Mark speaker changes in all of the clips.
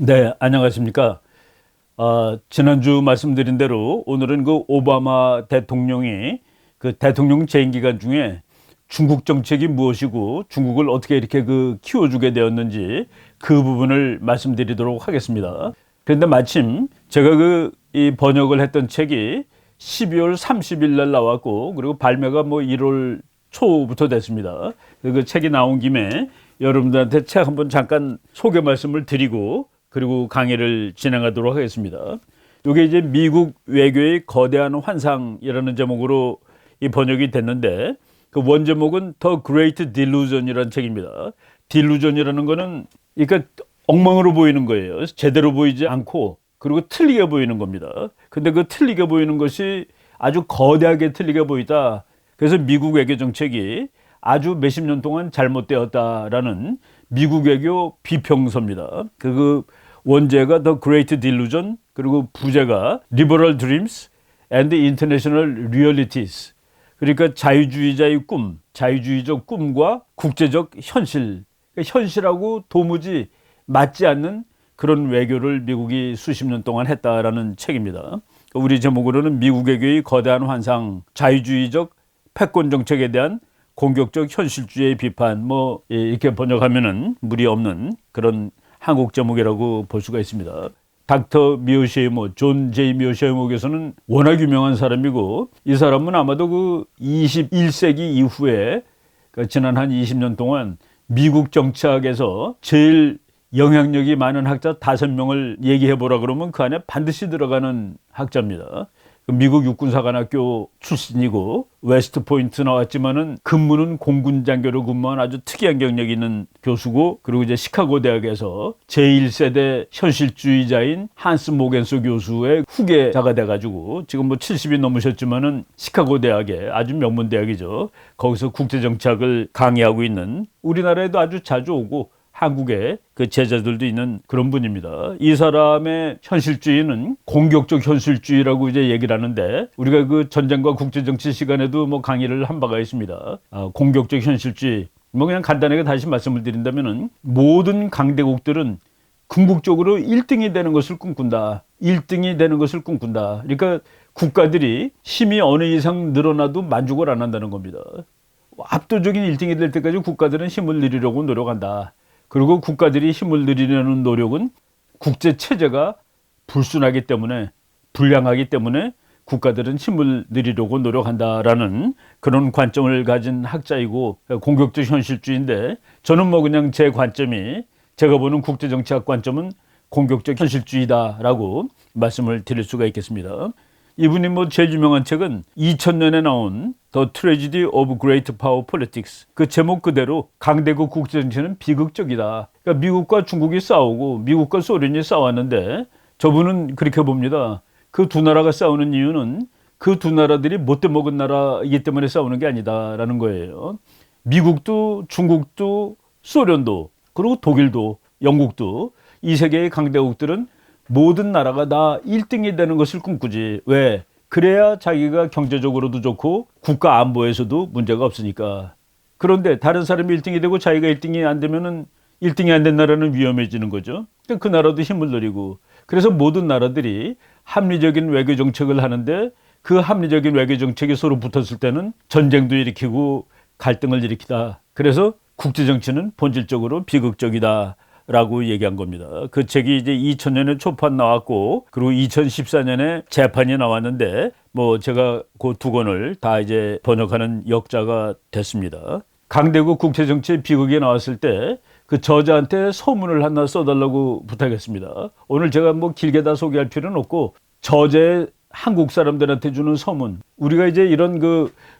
Speaker 1: 네, 안녕하십니까. 지난주 말씀드린 대로 오늘은 그 오바마 대통령이 그 대통령 재임 기간 중에 중국 정책이 무엇이고 중국을 어떻게 이렇게 키워주게 되었는지 그 부분을 말씀드리도록 하겠습니다. 그런데 마침 제가 이 번역을 했던 책이 12월 30일 날 나왔고, 그리고 발매가 1월 초부터 됐습니다. 그 책이 나온 김에 여러분들한테 책 한번 잠깐 소개 말씀을 드리고 그리고 강의를 진행하도록 하겠습니다. 이게 이제 미국 외교의 거대한 환상이라는 제목으로 이 번역이 됐는데, 그 원제목은 The Great Delusion이라는 책입니다. 딜루전이라는 거는 그러니까 엉망으로 보이는 거예요. 제대로 보이지 않고 그리고 틀리게 보이는 겁니다. 근데 그 틀리게 보이는 것이 아주 거대하게 틀리게 보이다. 그래서 미국 외교 정책이 아주 몇십 년 동안 잘못되었다라는 미국 외교 비평서입니다. 그 원제가 The Great Delusion, 그리고 부제가 Liberal Dreams and International Realities. 그러니까 자유주의자의 꿈, 자유주의적 꿈과 국제적 현실, 그러니까 현실하고 도무지 맞지 않는 그런 외교를 미국이 수십 년 동안 했다라는 책입니다. 우리 제목으로는 미국 외교의 거대한 환상, 자유주의적 패권 정책에 대한 공격적 현실주의의 비판, 이렇게 번역하면은 무리 없는 그런 한국 제목이라고 볼 수가 있습니다. 닥터 미오시에모, 존 제이 미오시에모께서는 워낙 유명한 사람이고, 이 사람은 아마도 21세기 이후에 지난 한 20년 동안 미국 정치학에서 제일 영향력이 많은 학자 5명을 얘기해 보라 그러면 그 안에 반드시 들어가는 학자입니다. 미국 육군사관학교 출신이고 웨스트 포인트 나왔지만은 근무는 공군 장교로 근무한 아주 특이한 경력이 있는 교수고, 그리고 이제 시카고 대학에서 제1세대 현실주의자인 한스 모겐소 교수의 후계자가 돼가지고 지금 70이 넘으셨지만은 시카고 대학의 아주 명문 대학이죠. 거기서 국제정치학을 강의하고 있는, 우리나라에도 아주 자주 오고 한국에 그 제자들도 있는 그런 분입니다. 이 사람의 현실주의는 공격적 현실주의라고 이제 얘기를 하는데, 우리가 그 전쟁과 국제정치 시간에도 강의를 한 바가 있습니다. 공격적 현실주의. 그냥 간단하게 다시 말씀을 드린다면은, 모든 강대국들은 궁극적으로 1등이 되는 것을 꿈꾼다. 1등이 되는 것을 꿈꾼다. 그러니까 국가들이 힘이 어느 이상 늘어나도 만족을 안 한다는 겁니다. 압도적인 1등이 될 때까지 국가들은 힘을 늘리려고 노력한다. 그리고 국가들이 힘을 늘리려는 노력은 국제 체제가 불순하기 때문에, 불량하기 때문에 국가들은 힘을 늘리려고 노력한다라는 그런 관점을 가진 학자이고 공격적 현실주의인데, 저는 그냥 제 관점이, 제가 보는 국제정치학 관점은 공격적 현실주의다라고 말씀을 드릴 수가 있겠습니다. 이분이 제일 유명한 책은 2000년에 나온 The Tragedy of Great Power Politics. 그 제목 그대로 강대국 국제정치는 비극적이다. 그러니까 미국과 중국이 싸우고 미국과 소련이 싸웠는데, 저분은 그렇게 봅니다. 그 두 나라가 싸우는 이유는 그 두 나라들이 못돼 먹은 나라이기 때문에 싸우는 게 아니다라는 거예요. 미국도 중국도 소련도 그리고 독일도 영국도, 이 세계의 강대국들은 모든 나라가 다 1등이 되는 것을 꿈꾸지. 왜? 그래야 자기가 경제적으로도 좋고 국가 안보에서도 문제가 없으니까. 그런데 다른 사람이 1등이 되고 자기가 1등이 안 되면은 1등이 안 된 나라는 위험해지는 거죠. 그 나라도 힘을 들이고. 그래서 모든 나라들이 합리적인 외교 정책을 하는데, 그 합리적인 외교 정책이 서로 붙었을 때는 전쟁도 일으키고 갈등을 일으키다. 그래서 국제 정치는 본질적으로 비극적이다 라고 얘기한 겁니다. 그 책이 이제 2000년에 초판 나왔고, 그리고 2014년에 재판이 나왔는데, 제가 그 두 권을 다 이제 번역하는 역자가 됐습니다. 강대국 국제정치의 비극이 나왔을 때 그 저자한테 소문을 하나 써달라고 부탁했습니다. 오늘 제가 길게 다 소개할 필요는 없고, 저자의 한국 사람들한테 주는 소문. 우리가 이제 이런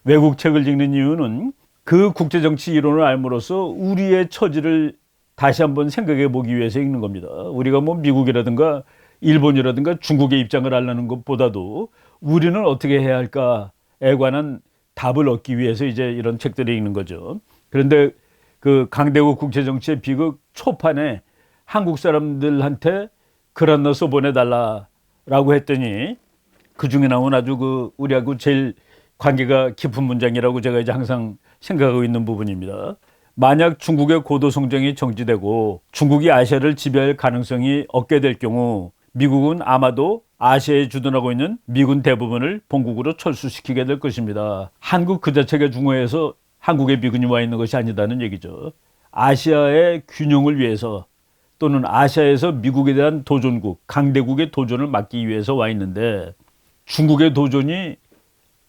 Speaker 1: 외국 책을 읽는 이유는 그 국제정치 이론을 알므로써 우리의 처지를 다시 한번 생각해 보기 위해서 읽는 겁니다. 우리가 미국이라든가 일본이라든가 중국의 입장을 알려는 것보다도 우리는 어떻게 해야 할까에 관한 답을 얻기 위해서 이제 이런 책들을 읽는 거죠. 그런데 그 강대국 국제정치의 비극 초판에 한국 사람들한테 글 하나 써보내달라라고 했더니, 그 중에 나온 아주 우리하고 제일 관계가 깊은 문장이라고 제가 이제 항상 생각하고 있는 부분입니다. 만약 중국의 고도 성장이 정지되고 중국이 아시아를 지배할 가능성이 없게 될 경우 미국은 아마도 아시아에 주둔하고 있는 미군 대부분을 본국으로 철수시키게 될 것입니다. 한국 그 자체가 중요해서 한국에 미군이 와 있는 것이 아니다는 얘기죠. 아시아의 균형을 위해서 또는 아시아에서 미국에 대한 도전국, 강대국의 도전을 막기 위해서 와 있는데 중국의 도전이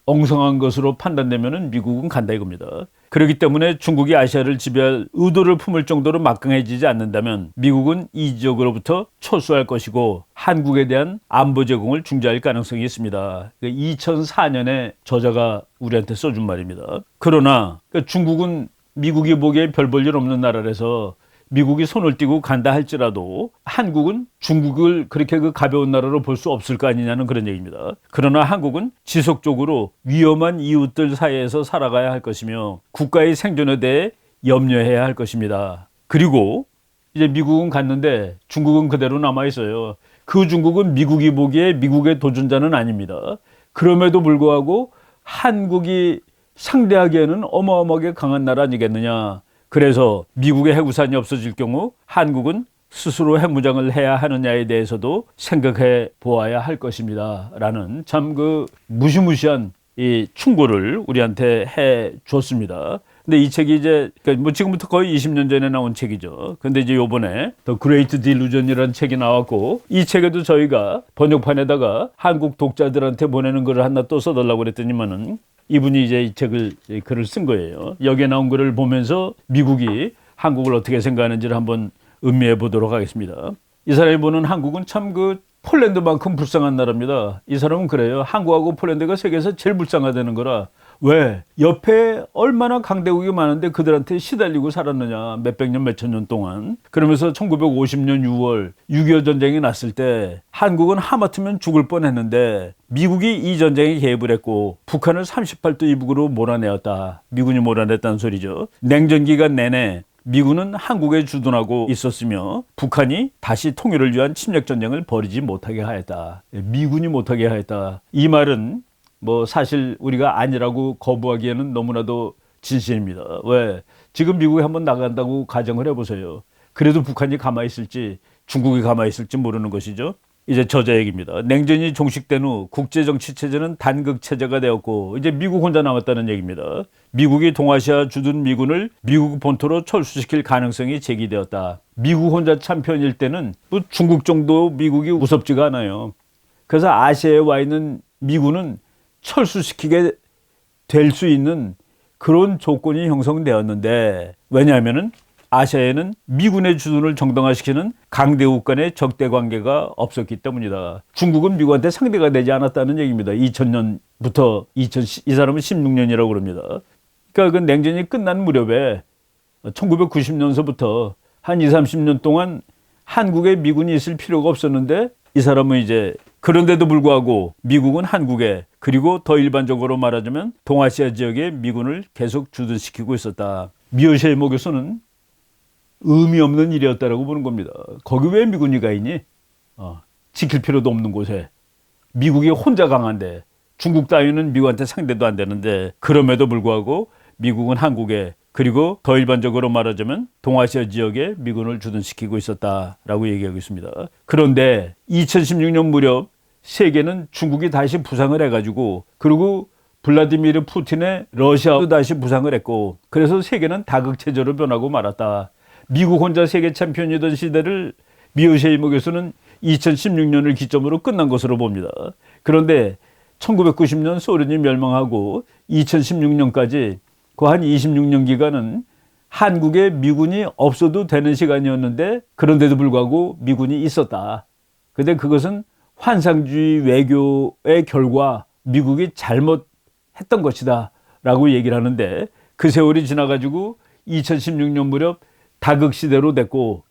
Speaker 1: 엉성한 것으로 판단되면 미국은 간다 이겁니다. 그렇기 때문에 중국이 아시아를 지배할 의도를 품을 정도로 막강해지지 않는다면 미국은 이 지역으로부터 철수할 것이고 한국에 대한 안보 제공을 중지할 가능성이 있습니다. 2004년에 저자가 우리한테 써준 말입니다. 그러나 중국은 미국이 보기에 별 볼 일 없는 나라라서 미국이 손을 띄고 간다 할지라도 한국은 중국을 그렇게 가벼운 나라로 볼 수 없을 거 아니냐는 그런 얘기입니다. 그러나 한국은 지속적으로 위험한 이웃들 사이에서 살아가야 할 것이며 국가의 생존에 대해 염려해야 할 것입니다. 그리고 이제 미국은 갔는데 중국은 그대로 남아 있어요. 그 중국은 미국이 보기에 미국의 도전자는 아닙니다. 그럼에도 불구하고 한국이 상대하기에는 어마어마하게 강한 나라 아니겠느냐. 그래서 미국의 핵우산이 없어질 경우 한국은 스스로 핵무장을 해야 하느냐에 대해서도 생각해 보아야 할 것입니다. 라는 참 무시무시한 이 충고를 우리한테 해 줬습니다. 근데 이 책이 이제 지금부터 거의 20년 전에 나온 책이죠. 근데 이제 요번에 The Great Delusion이라는 책이 나왔고 이 책에도 저희가 번역판에다가 한국 독자들한테 보내는 글을 하나 또 써달라고 그랬더니만은 이분이 이제 이 글을 쓴 거예요. 여기에 나온 글을 보면서 미국이 한국을 어떻게 생각하는지를 한번 음미해 보도록 하겠습니다. 이 사람이 보는 한국은 참 폴란드만큼 불쌍한 나라입니다. 이 사람은 그래요. 한국하고 폴란드가 세계에서 제일 불쌍하다는 거라. 왜? 옆에 얼마나 강대국이 많은데 그들한테 시달리고 살았느냐. 몇백 년, 몇천 년 동안. 그러면서 1950년 6월 6.25 전쟁이 났을 때 한국은 하마터면 죽을 뻔했는데 미국이 이 전쟁에 개입을 했고 북한을 38도 이북으로 몰아내었다. 미군이 몰아냈다는 소리죠. 냉전 기간 내내 미군은 한국에 주둔하고 있었으며 북한이 다시 통일을 위한 침략 전쟁을 벌이지 못하게 하였다. 미군이 못하게 하였다. 이 말은 사실 우리가 아니라고 거부하기에는 너무나도 진실입니다. 왜? 지금 미국이 한번 나간다고 가정을 해보세요. 그래도 북한이 가만히 있을지 중국이 가만히 있을지 모르는 것이죠. 이제 저자 얘기입니다. 냉전이 종식된 후 국제정치체제는 단극체제가 되었고 이제 미국 혼자 남았다는 얘기입니다. 미국이 동아시아 주둔 미군을 미국 본토로 철수시킬 가능성이 제기되었다. 미국 혼자 참편일 때는 중국 정도 미국이 무섭지가 않아요. 그래서 아시아에 와 있는 미군은 철수시키게 될 수 있는 그런 조건이 형성되었는데 왜냐하면은 아시아에는 미군의 주둔을 정당화시키는 강대국 간의 적대 관계가 없었기 때문이다. 중국은 미국한테 상대가 되지 않았다는 얘기입니다. 2000년부터 이 사람은 16년이라고 그럽니다. 그러니까 그 냉전이 끝난 무렵에 1990년서부터 한 20, 30년 동안 한국에 미군이 있을 필요가 없었는데 이 사람은 이제 그런데도 불구하고 미국은 한국에 그리고 더 일반적으로 말하자면 동아시아 지역에 미군을 계속 주둔시키고 있었다. 미어셰이모 교수는 의미 없는 일이었다라고 보는 겁니다. 거기 왜 미군이 가 있니? 지킬 필요도 없는 곳에. 미국이 혼자 강한데 중국 따위는 미국한테 상대도 안 되는데 그럼에도 불구하고 미국은 한국에 그리고 더 일반적으로 말하자면 동아시아 지역에 미군을 주둔시키고 있었다라고 얘기하고 있습니다. 그런데 2016년 무렵 세계는 중국이 다시 부상을 해가지고 그리고 블라디미르 푸틴의 러시아도 다시 부상을 했고 그래서 세계는 다극체제로 변하고 말았다. 미국 혼자 세계 챔피언이던 시대를 미어셰이모 교수는 2016년을 기점으로 끝난 것으로 봅니다. 그런데 1990년 소련이 멸망하고 2016년까지 그 한 26년 기간은 한국에 미군이 없어도 되는 시간이었는데 그런데도 불구하고 미군이 있었다. 근데 그것은 환상주의 외교의 결과 미국이 잘못했던 것이다 라고 얘기를 하는데 그 세월이 지나가지고 2016년 무렵 다극시대로 됐고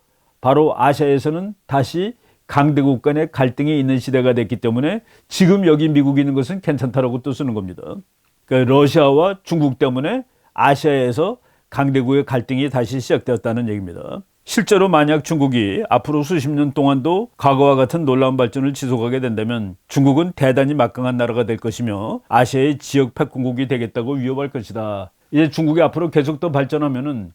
Speaker 1: 바로 아시아에서는 다시 강대국 간의 갈등이 있는 시대가 됐기 때문에 지금 여기 미국이 있는 것은 괜찮다라고 또 쓰는 겁니다. 그러니까 러시아와 중국 때문에 아시아에서 강대국의 갈등이 다시 시작되었다는 얘기입니다. 실제로 만약 중국이 앞으로 수십 년 동안도 과거와 같은 놀라운 발전을 지속하게 된다면 중국은 대단히 막강한 나라가 될 것이며 아시아의 지역 패권국이 되겠다고 위협할 것이다. 이제 중국이 앞으로 계속 더 발전하면은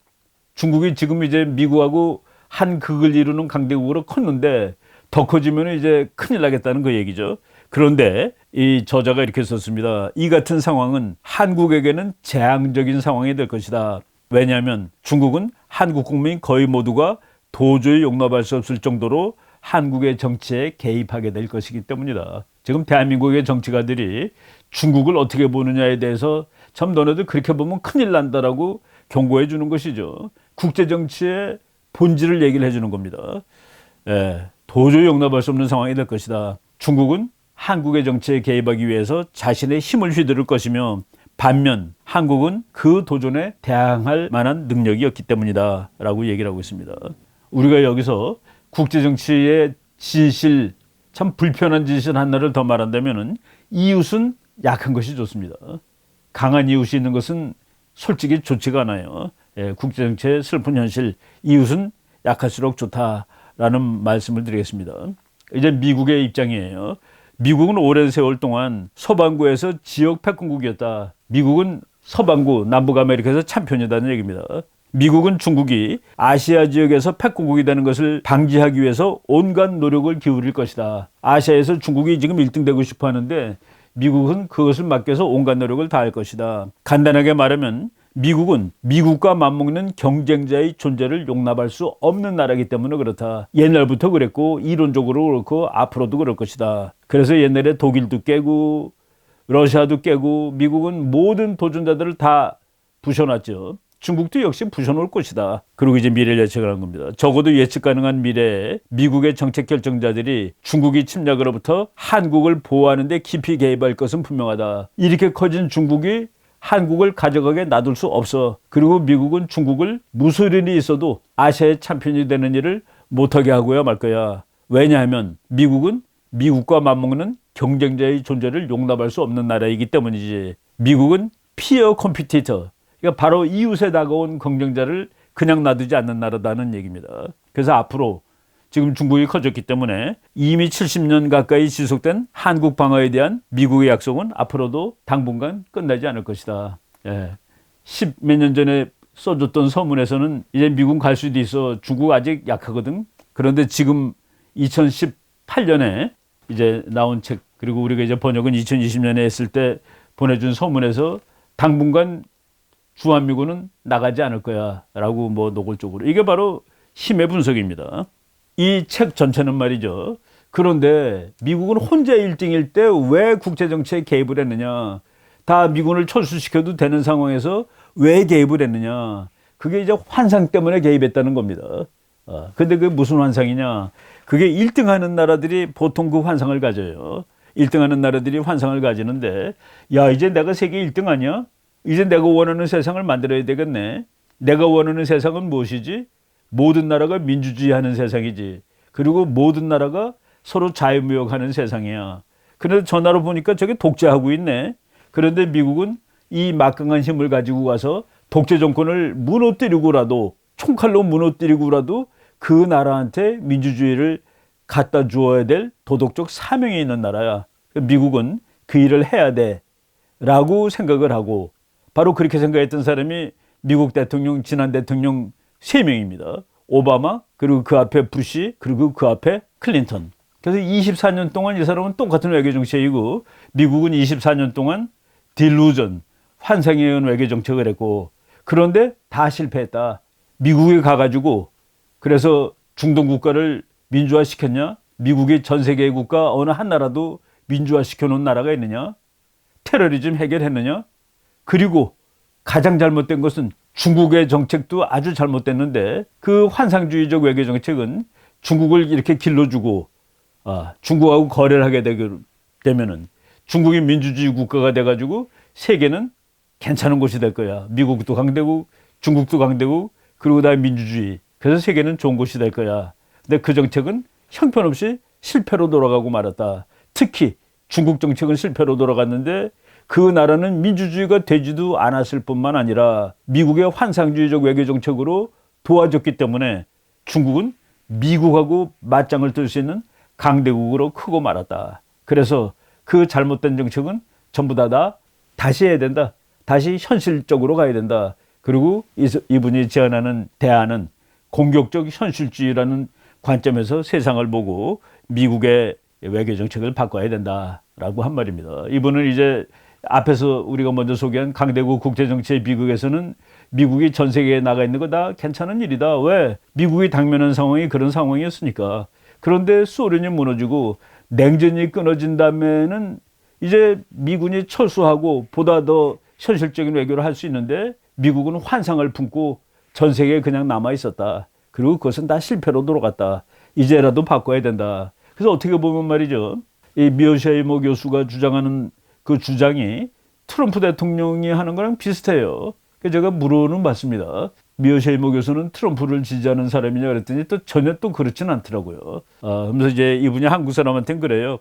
Speaker 1: 중국이 지금 이제 미국하고 한 극을 이루는 강대국으로 컸는데 더 커지면 이제 큰일 나겠다는 그 얘기죠. 그런데 이 저자가 이렇게 썼습니다. 이 같은 상황은 한국에게는 재앙적인 상황이 될 것이다. 왜냐하면 중국은 한국 국민 거의 모두가 도저히 용납할 수 없을 정도로 한국의 정치에 개입하게 될 것이기 때문이다. 지금 대한민국의 정치가들이 중국을 어떻게 보느냐에 대해서 참 너네들 그렇게 보면 큰일 난다라고 경고해 주는 것이죠. 국제정치의 본질을 얘기를 해주는 겁니다. 도저히 용납할 수 없는 상황이 될 것이다. 중국은 한국의 정치에 개입하기 위해서 자신의 힘을 휘두를 것이며 반면 한국은 그 도전에 대항할 만한 능력이 없기 때문이다 라고 얘기를 하고 있습니다. 우리가 여기서 국제정치의 진실, 참 불편한 진실 하나를 더 말한다면 이웃은 약한 것이 좋습니다. 강한 이웃이 있는 것은 솔직히 좋지가 않아요. 국제정치의 슬픈 현실, 이웃은 약할수록 좋다라는 말씀을 드리겠습니다. 이제 미국의 입장이에요. 미국은 오랜 세월 동안 서반구에서 지역 패권국이었다. 미국은 서반구, 남북 아메리카에서 챔피언이라는 얘기입니다. 미국은 중국이 아시아 지역에서 패권국이 되는 것을 방지하기 위해서 온갖 노력을 기울일 것이다. 아시아에서 중국이 지금 1등 되고 싶어 하는데 미국은 그것을 막기 위해서 온갖 노력을 다할 것이다. 간단하게 말하면 미국은 미국과 맞먹는 경쟁자의 존재를 용납할 수 없는 나라이기 때문에 그렇다. 옛날부터 그랬고 이론적으로 그렇고 앞으로도 그럴 것이다. 그래서 옛날에 독일도 깨고 러시아도 깨고 미국은 모든 도전자들을 다 부셔놨죠. 중국도 역시 부셔놓을 것이다. 그리고 이제 미래를 예측을 한 겁니다. 적어도 예측 가능한 미래에 미국의 정책 결정자들이 중국이 침략으로부터 한국을 보호하는 데 깊이 개입할 것은 분명하다. 이렇게 커진 중국이 한국을 가져가게 놔둘 수 없어. 그리고 미국은 중국을 무슨 일이 있어도 아시아의 챔피언이 되는 일을 못하게 하고야 말 거야. 왜냐하면 미국은 미국과 맞먹는 경쟁자의 존재를 용납할 수 없는 나라이기 때문이지. 미국은 피어 컴피티터, 그러니까 바로 이웃에 다가온 경쟁자를 그냥 놔두지 않는 나라다는 얘기입니다. 그래서 앞으로 지금 중국이 커졌기 때문에 이미 70년 가까이 지속된 한국 방어에 대한 미국의 약속은 앞으로도 당분간 끝나지 않을 것이다. 10몇 년 전에 써줬던 서문에서는 이제 미국 갈 수도 있어. 중국 아직 약하거든. 그런데 지금 2018년에 이제 나온 책, 그리고 우리가 이제 번역은 2020년에 했을 때 보내준 서문에서 당분간 주한미군은 나가지 않을 거야 라고 뭐 노골적으로. 이게 바로 힘의 분석입니다. 이 책 전체는 말이죠. 그런데 미국은 혼자 1등일 때 왜 국제정치에 개입을 했느냐. 다 미군을 철수시켜도 되는 상황에서 왜 개입을 했느냐. 그게 이제 환상 때문에 개입했다는 겁니다. 근데 그게 무슨 환상이냐. 그게 1등 하는 나라들이 보통 그 환상을 가져요. 1등 하는 나라들이 환상을 가지는데, 야, 이제 내가 세계 1등 아니야? 이제 내가 원하는 세상을 만들어야 되겠네. 내가 원하는 세상은 무엇이지? 모든 나라가 민주주의하는 세상이지. 그리고 모든 나라가 서로 자유무역하는 세상이야. 그런데 전화로 보니까 저게 독재하고 있네. 그런데 미국은 이 막강한 힘을 가지고 가서 독재 정권을 무너뜨리고라도, 총칼로 무너뜨리고라도 그 나라한테 민주주의를 갖다 주어야 될 도덕적 사명이 있는 나라야. 미국은 그 일을 해야 돼 라고 생각을 하고, 바로 그렇게 생각했던 사람이 미국 대통령, 지난 대통령 3명입니다. 오바마, 그리고 그 앞에 부시, 그리고 그 앞에 클린턴. 그래서 24년 동안 이 사람은 똑같은 외교 정책이고, 미국은 24년 동안 딜루전, 환상에 의한 외교 정책을 했고, 그런데 다 실패했다. 미국에 가가지고 그래서 중동 국가를 민주화시켰냐? 미국이 전 세계의 국가 어느 한 나라도 민주화시켜 놓은 나라가 있느냐? 테러리즘 해결했느냐? 그리고 가장 잘못된 것은 중국의 정책도 아주 잘못됐는데, 그 환상주의적 외교 정책은 중국을 이렇게 길러주고 중국하고 거래를 하게 되면은 중국이 민주주의 국가가 돼가지고 세계는 괜찮은 곳이 될 거야. 미국도 강대국, 중국도 강대국, 그리고 다음에 민주주의. 그래서 세계는 좋은 곳이 될 거야. 근데 그 정책은 형편없이 실패로 돌아가고 말았다. 특히 중국 정책은 실패로 돌아갔는데 그 나라는 민주주의가 되지도 않았을 뿐만 아니라 미국의 환상주의적 외교 정책으로 도와줬기 때문에 중국은 미국하고 맞짱을 뜰 수 있는 강대국으로 크고 말았다. 그래서 그 잘못된 정책은 전부 다 다시 해야 된다. 다시 현실적으로 가야 된다. 그리고 이분이 제안하는 대안은 공격적 현실주의라는 관점에서 세상을 보고 미국의 외교 정책을 바꿔야 된다라고 한 말입니다. 이분은 이제 앞에서 우리가 먼저 소개한 강대국 국제정치의 미국에서는 미국이 전 세계에 나가 있는 거 다 괜찮은 일이다. 왜? 미국이 당면한 상황이 그런 상황이었으니까. 그런데 소련이 무너지고 냉전이 끊어진 다음에는 이제 미군이 철수하고 보다 더 현실적인 외교를 할 수 있는데 미국은 환상을 품고 전 세계에 그냥 남아 있었다. 그리고 그것은 다 실패로 돌아갔다. 이제라도 바꿔야 된다. 그래서 어떻게 보면 말이죠. 이 미어샤이모 교수가 주장하는 그 주장이 트럼프 대통령이 하는 거랑 비슷해요. 그래서 제가 물어는 봤습니다. 미어샤이모 교수는 트럼프를 지지하는 사람이냐 그랬더니 또 전혀 또 그렇진 않더라고요. 그러면서 이제 이분이 한국 사람한테는 그래요.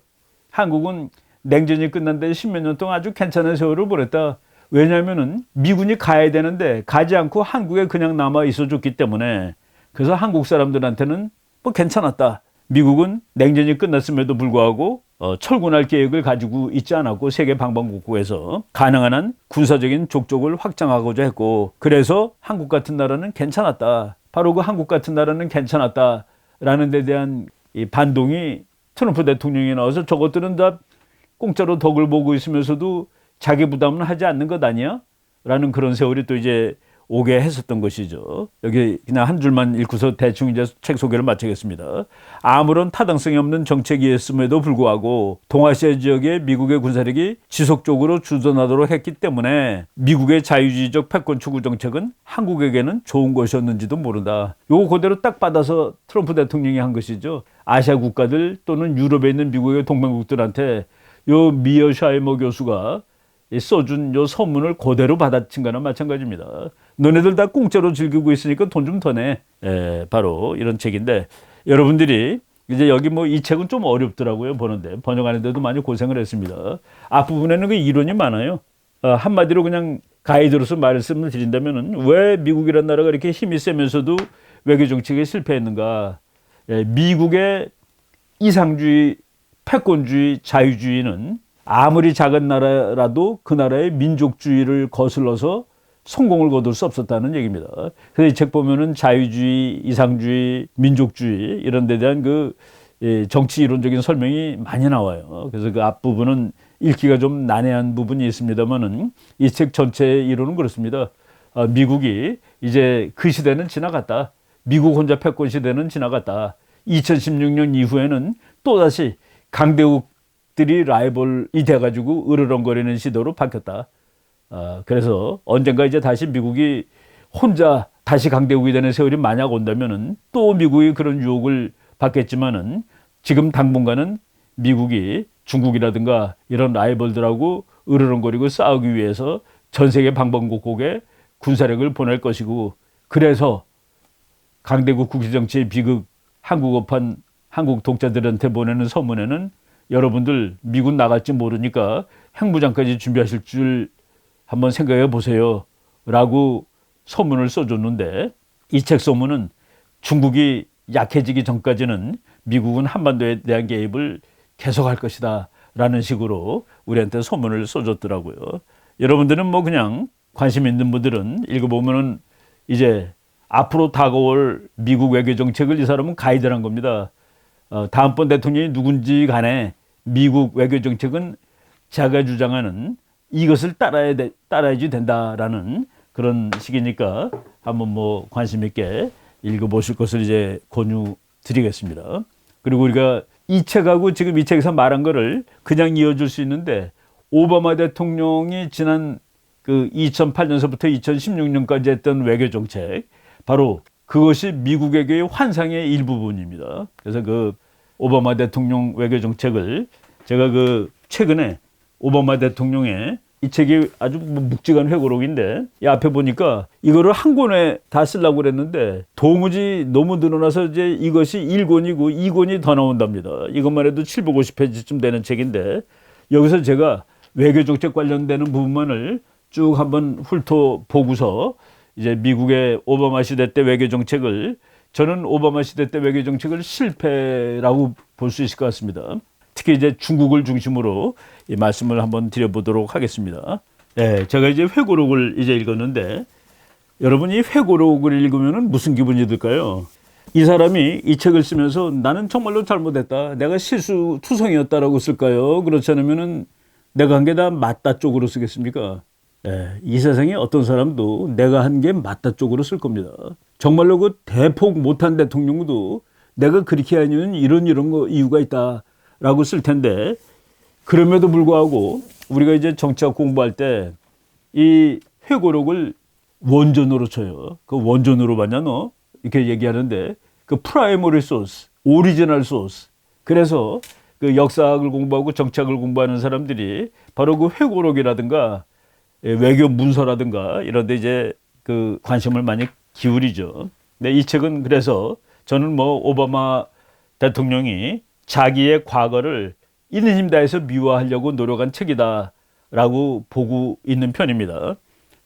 Speaker 1: 한국은 냉전이 끝난 데 10몇 년 동안 아주 괜찮은 세월을 보냈다. 왜냐하면은 미군이 가야 되는데 가지 않고 한국에 그냥 남아 있어줬기 때문에 그래서 한국 사람들한테는 뭐 괜찮았다. 미국은 냉전이 끝났음에도 불구하고 철군할 계획을 가지고 있지 않았고 세계 방방곡곡에서 가능한 한 군사적인 족적을 확장하고자 했고 그래서 한국 같은 나라는 괜찮았다. 바로 그 한국 같은 나라는 괜찮았다라는 데 대한 이 반동이 트럼프 대통령이 나와서 저것들은 다 공짜로 덕을 보고 있으면서도 자기 부담은 하지 않는 것 아니야? 라는 그런 세월이 또 이제 오게 했었던 것이죠. 여기 그냥 한 줄만 읽고서 대충 이제 책 소개를 마치겠습니다. 아무런 타당성이 없는 정책이었음에도 불구하고 동아시아 지역에 미국의 군사력이 지속적으로 주둔하도록 했기 때문에 미국의 자유주의적 패권 추구 정책은 한국에게는 좋은 것이었는지도 모른다. 요거 그대로 딱 받아서 트럼프 대통령이 한 것이죠. 아시아 국가들 또는 유럽에 있는 미국의 동맹국들한테 요 미어샤이머 교수가 써준 요 선문을 그대로 받아친 거나 마찬가지입니다. 너네들 다 공짜로 즐기고 있으니까 돈 좀 더 내. 바로 이런 책인데 여러분들이 이제 여기 뭐 이 책은 좀 어렵더라고요. 보는데 번역하는데도 많이 고생을 했습니다. 앞부분에는 그 이론이 많아요. 한마디로 그냥 가이드로서 말씀을 드린다면은 왜 미국이라는 나라가 이렇게 힘이 세면서도 외교 정책에 실패했는가? 미국의 이상주의, 패권주의, 자유주의는 아무리 작은 나라라도 그 나라의 민족주의를 거슬러서 성공을 거둘 수 없었다는 얘기입니다. 그래서 이 책 보면은 자유주의, 이상주의, 민족주의 이런 데 대한 그 정치 이론적인 설명이 많이 나와요. 그래서 그 앞부분은 읽기가 좀 난해한 부분이 있습니다만은 이 책 전체의 이론은 그렇습니다. 미국이 이제 그 시대는 지나갔다. 미국 혼자 패권 시대는 지나갔다. 2016년 이후에는 또다시 강대국들이 라이벌이 돼가지고 으르렁거리는 시도로 바뀌었다. 그래서 언젠가 이제 다시 미국이 혼자 다시 강대국이 되는 세월이 만약 온다면은 또 미국이 그런 유혹을 받겠지만은 지금 당분간은 미국이 중국이라든가 이런 라이벌들하고 으르렁거리고 싸우기 위해서 전 세계 방방곡곡에 군사력을 보낼 것이고 그래서 강대국 국제정치의 비극 한국어판 한국 독자들한테 보내는 서문에는 여러분들 미군 나갈지 모르니까 핵무장까지 준비하실 줄 한번 생각해 보세요 라고 서문을 써줬는데 이 책 서문은 중국이 약해지기 전까지는 미국은 한반도에 대한 개입을 계속할 것이다 라는 식으로 우리한테 서문을 써줬더라고요. 여러분들은 뭐 그냥 관심 있는 분들은 읽어보면은 이제 앞으로 다가올 미국 외교 정책을 이 사람은 가이드를 한 겁니다. 다음번 대통령이 누군지 간에 미국 외교 정책은 자가 주장하는 이것을 따라야지 된다라는 그런 식이니까 한번 뭐 관심 있게 읽어보실 것을 이제 권유드리겠습니다. 그리고 우리가 이 책하고 지금 이 책에서 말한 거를 그냥 이어줄 수 있는데 오바마 대통령이 지난 그 2008년서부터 2016년까지 했던 외교 정책 바로 그것이 미국 외교의 환상의 일부분입니다. 그래서 그 오바마 대통령 외교 정책을 제가 그 최근에 오바마 대통령의 이 책이 아주 묵직한 회고록인데 이 앞에 보니까 이거를 한 권에 다 쓰려고 그랬는데 도무지 너무 늘어나서 이제 이것이 1권이고 2권이 더 나온답니다. 이것만 해도 750페이지쯤 되는 책인데 여기서 제가 외교정책 관련되는 부분만을 쭉 한번 훑어보고서 이제 미국의 오바마 시대 때 외교정책을 저는 오바마 시대 때 외교정책을 실패라고 볼 수 있을 것 같습니다. 특히 이제 중국을 중심으로 이 말씀을 한번 드려보도록 하겠습니다. 네, 제가 이제 회고록을 이제 읽었는데 여러분이 회고록을 읽으면 무슨 기분이 들까요? 이 사람이 이 책을 쓰면서 나는 정말로 잘못했다, 내가 실수투성이었다라고 쓸까요? 그렇지 않으면 내가 한 게 다 맞다 쪽으로 쓰겠습니까? 이 세상에 어떤 사람도 내가 한 게 맞다 쪽으로 쓸 겁니다. 정말로 그 대폭 못한 대통령도 내가 그렇게 하는 이런 거 이유가 있다라고 쓸 텐데, 그럼에도 불구하고 우리가 이제 정치학 공부할 때 이 회고록을 원전으로 쳐요. 그 원전으로 봤냐 너? 이렇게 얘기하는데, 그 프라이머리 소스, 오리지널 소스. 그래서 그 역사학을 공부하고 정치학을 공부하는 사람들이 바로 그 회고록이라든가 외교 문서라든가 이런 데 이제 그 관심을 많이 기울이죠. 근데 이 책은 그래서 저는 뭐 오바마 대통령이 자기의 과거를 있는 힘 다해서 미화하려고 노력한 책이다라고 보고 있는 편입니다.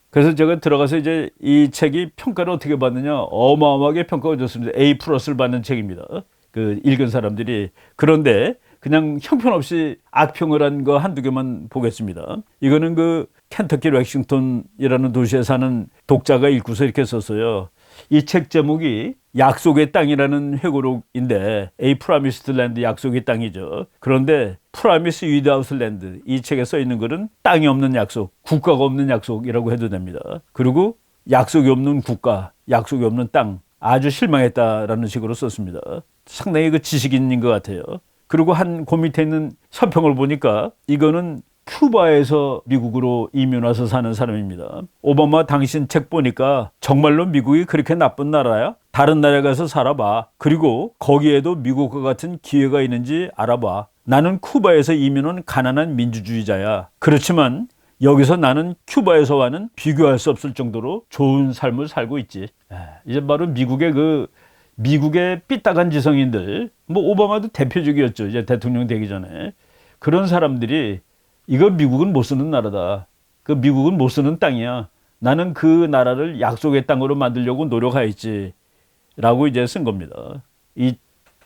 Speaker 1: 그래서 제가 들어가서 이제 이 책이 평가를 어떻게 받느냐, 어마어마하게 평가가 좋습니다. A 플러스를 받는 책입니다. 그 읽은 사람들이. 그런데 그냥 형편없이 악평을 한 거 한두 개만 보겠습니다. 이거는 그 켄터키 렉싱턴이라는 도시에 사는 독자가 읽고서 이렇게 썼어요. 이 책 제목이 약속의 땅이라는 회고록인데, A Promised Land, 약속의 땅이죠. 그런데 Promise Without Land, 이 책에 써 있는 글은 땅이 없는 약속, 국가가 없는 약속이라고 해도 됩니다. 그리고 약속이 없는 국가, 약속이 없는 땅, 아주 실망했다라는 식으로 썼습니다. 상당히 그 지식인인 것 같아요. 그리고 그 밑에 있는 서평을 보니까 이거는 큐바에서 미국으로 이민 와서 사는 사람입니다. 오바마 당신 책 보니까 정말로 미국이 그렇게 나쁜 나라야? 다른 나라에 가서 살아봐. 그리고 거기에도 미국과 같은 기회가 있는지 알아봐. 나는 큐바에서 이민 온 가난한 민주주의자야. 그렇지만 여기서 나는 큐바에서와는 비교할 수 없을 정도로 좋은 삶을 살고 있지. 이제 바로 미국의 삐딱한 지성인들, 뭐 오바마도 대표적이었죠. 이제 대통령 되기 전에. 그런 사람들이 이거 미국은 못 쓰는 나라다, 그 미국은 못 쓰는 땅이야, 나는 그 나라를 약속의 땅으로 만들려고 노력하였지 라고 이제 쓴 겁니다. 이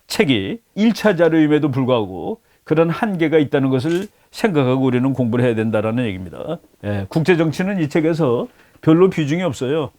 Speaker 1: 책이 1차 자료임에도 불구하고 그런 한계가 있다는 것을 생각하고 우리는 공부를 해야 된다는 얘기입니다. 국제정치는 이 책에서 별로 비중이 없어요.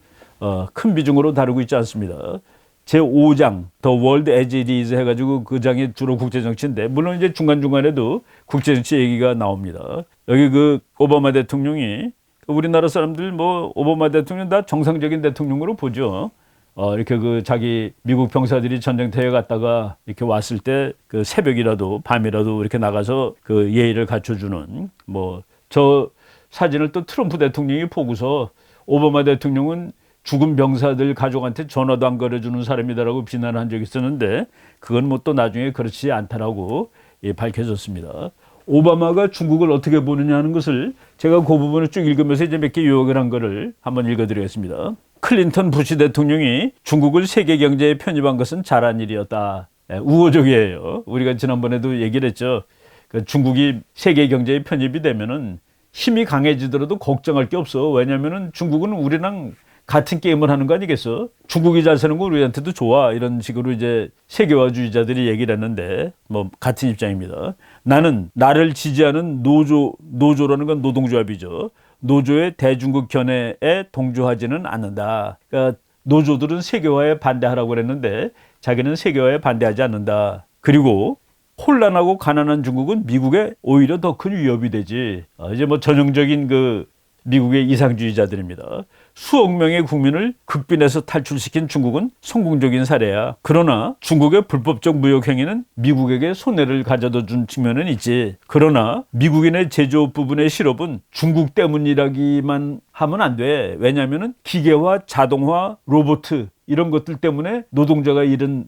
Speaker 1: 큰 비중으로 다루고 있지 않습니다. 제5장 The World as it is 해가지고 그 장이 주로 국제정치인데, 물론 이제 중간중간에도 국제정치 얘기가 나옵니다. 여기 그 오바마 대통령이, 우리나라 사람들 뭐 오바마 대통령 다 정상적인 대통령으로 보죠. 이렇게 그 자기 미국 병사들이 전쟁터에 갔다가 이렇게 왔을 때 그 새벽이라도 밤이라도 이렇게 나가서 그 예의를 갖춰주는, 뭐 저 사진을 또 트럼프 대통령이 보고서 오바마 대통령은 죽은 병사들 가족한테 전화도 안 걸어주는 사람이다라고 비난한 적이 있었는데, 그건 뭐 또 나중에 그렇지 않다라고 밝혀졌습니다. 오바마가 중국을 어떻게 보느냐 하는 것을 제가 그 부분을 쭉 읽으면서 이제 몇 개 요약을 한 거를 한번 읽어드리겠습니다. 클린턴 부시 대통령이 중국을 세계 경제에 편입한 것은 잘한 일이었다. 우호적이에요. 우리가 지난번에도 얘기를 했죠. 그 중국이 세계 경제에 편입이 되면은 힘이 강해지더라도 걱정할 게 없어. 왜냐면은 중국은 우리랑 같은 게임을 하는 거 아니겠어? 중국이 잘 사는 거 우리한테도 좋아. 이런 식으로 이제 세계화주의자들이 얘기를 했는데, 뭐 같은 입장입니다. 나는 나를 지지하는 노조라는 건 노동조합이죠. 노조의 대중국 견해에 동조하지는 않는다. 그러니까 노조들은 세계화에 반대하라고 그랬는데 자기는 세계화에 반대하지 않는다. 그리고 혼란하고 가난한 중국은 미국에 오히려 더 큰 위협이 되지. 이제 뭐 전형적인 그 미국의 이상주의자들입니다. 수억 명의 국민을 극빈에서 탈출시킨 중국은 성공적인 사례야. 그러나 중국의 불법적 무역 행위는 미국에게 손해를 가져다 준 측면은 있지. 그러나 미국인의 제조업 부분의 실업은 중국 때문이라기만 하면 안 돼. 왜냐하면 기계화, 자동화, 로봇 이런 것들 때문에 노동자가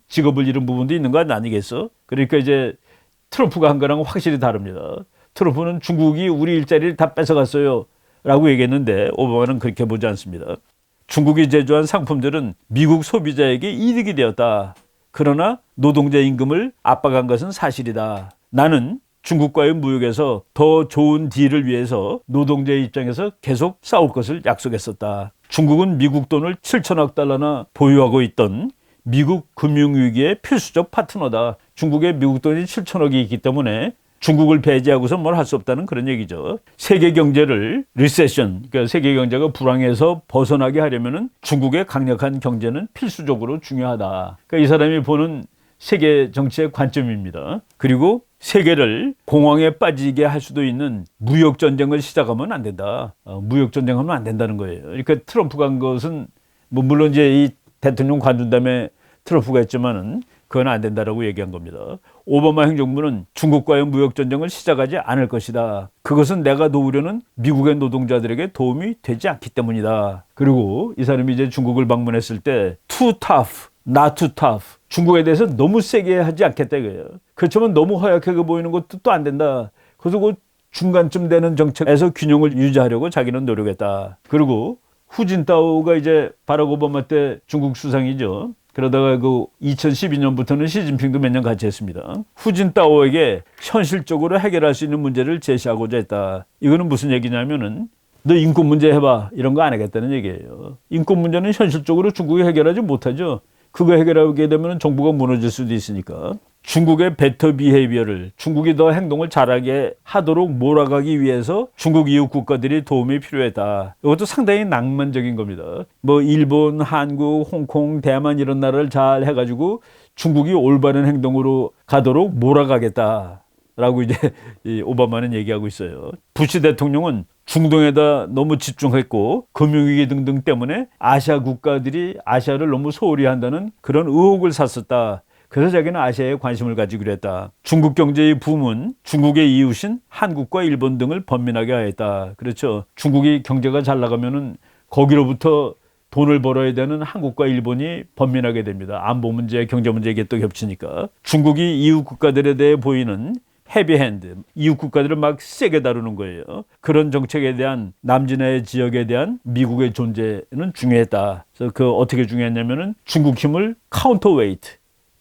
Speaker 1: 직업을 잃은 부분도 있는 거 아니겠어? 그러니까 이제 트럼프가 한 거랑 확실히 다릅니다. 트럼프는 중국이 우리 일자리를 다 뺏어갔어요 라고 얘기했는데, 오바마는 그렇게 보지 않습니다. 중국이 제조한 상품들은 미국 소비자에게 이득이 되었다. 그러나 노동자 임금을 압박한 것은 사실이다. 나는 중국과의 무역에서 더 좋은 딜을 위해서 노동자의 입장에서 계속 싸울 것을 약속했었다. 중국은 미국 돈을 7천억 달러나 보유하고 있던 미국 금융위기의 필수적 파트너다. 중국에 미국 돈이 7천억이 있기 때문에 중국을 배제하고서 뭘 할 수 없다는 그런 얘기죠. 세계 경제를 리세션, 그러니까 세계 경제가 불황에서 벗어나게 하려면은 중국의 강력한 경제는 필수적으로 중요하다. 그러니까 이 사람이 보는 세계 정치의 관점입니다. 그리고 세계를 공황에 빠지게 할 수도 있는 무역 전쟁을 시작하면 안 된다. 무역 전쟁하면 안 된다는 거예요. 그러니까 트럼프가 한 것은 뭐 물론 이제 이 대통령 관둔 다음에 트럼프가 했지만은 그건 안 된다라고 얘기한 겁니다. 오바마 행정부는 중국과의 무역 전쟁을 시작하지 않을 것이다. 그것은 내가 도우려는 미국의 노동자들에게 도움이 되지 않기 때문이다. 그리고 이 사람이 이제 중국을 방문했을 때 too tough, not too tough. 중국에 대해서 너무 세게 하지 않겠다 이거예요. 그렇지만 너무 허약하게 보이는 것도 또 안 된다. 그래서 그 중간쯤 되는 정책에서 균형을 유지하려고 자기는 노력했다. 그리고 후진타오가 이제 바락 오바마 때 중국 수상이죠. 그러다가 그 2012년부터는 시진핑도 몇 년 같이 했습니다. 후진타오에게 현실적으로 해결할 수 있는 문제를 제시하고자 했다. 이거는 무슨 얘기냐면은 너 인권 문제 해봐. 이런 거 안 하겠다는 얘기예요. 인권 문제는 현실적으로 중국이 해결하지 못하죠. 그거 해결하게 되면 정부가 무너질 수도 있으니까. 중국의 베터 비헤이비어를 중국이 더 행동을 잘하게 하도록 몰아가기 위해서 중국 이웃 국가들이 도움이 필요했다. 이것도 상당히 낭만적인 겁니다. 뭐 일본, 한국, 홍콩, 대만 이런 나라를 잘 해가지고 중국이 올바른 행동으로 가도록 몰아가겠다. 라고 이제 이 오바마는 얘기하고 있어요. 부시 대통령은 중동에다 너무 집중했고 금융위기 등등 때문에 아시아 국가들이 아시아를 너무 소홀히 한다는 그런 의혹을 샀었다. 그래서 자기는 아시아에 관심을 가지기로 했다. 중국 경제의 붐은 중국의 이웃인 한국과 일본 등을 번민하게 하였다. 그렇죠. 중국이 경제가 잘 나가면은 거기로부터 돈을 벌어야 되는 한국과 일본이 번민하게 됩니다. 안보 문제, 경제 문제 이게 또 겹치니까. 중국이 이웃 국가들에 대해 보이는 헤비핸드, 이웃 국가들을 막 세게 다루는 거예요. 그런 정책에 대한 남진해 지역에 대한 미국의 존재는 중요했다. 그래서 그 어떻게 중요했냐면은 중국 힘을 카운터웨이트,